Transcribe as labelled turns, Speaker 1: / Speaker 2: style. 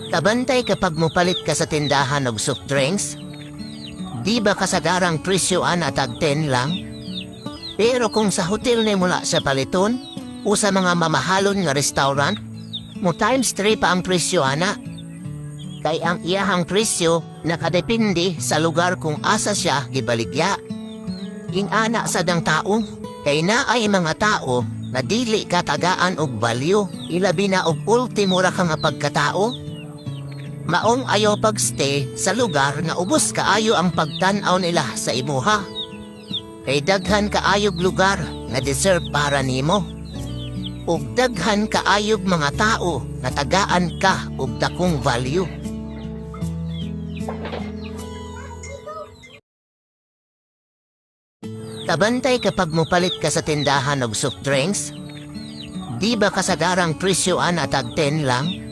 Speaker 1: Kabantay kapag mupalit ka sa tindahan og soft drinks? Di ba kasagarang presyoan at tag 10 lang? Pero kung sa hotel ni mula sa paliton o sa mga mamahalon nga restaurant, mo times 3 pa ang presyo ana. Kay ang iyahang presyo nakadepende sa lugar kung asa siya gibaligya. Ingana sa dang tao, kay naay mga tao na dili katagaan og balyo, ilabi na og ultimo ra ka nga pagkatao. Maong ayaw pagstay sa lugar nga ubos kaayo ang pagtan-aw nila sa imuha. Kay daghan kaayog lugar nga deserve para nimo. Ug daghan kaayog mga tao na tagaan ka og dakong value. Kabantay kapag mupalit ka sa tindahan og soft drinks? Di ba kasagarang presyoan at tag 10 lang?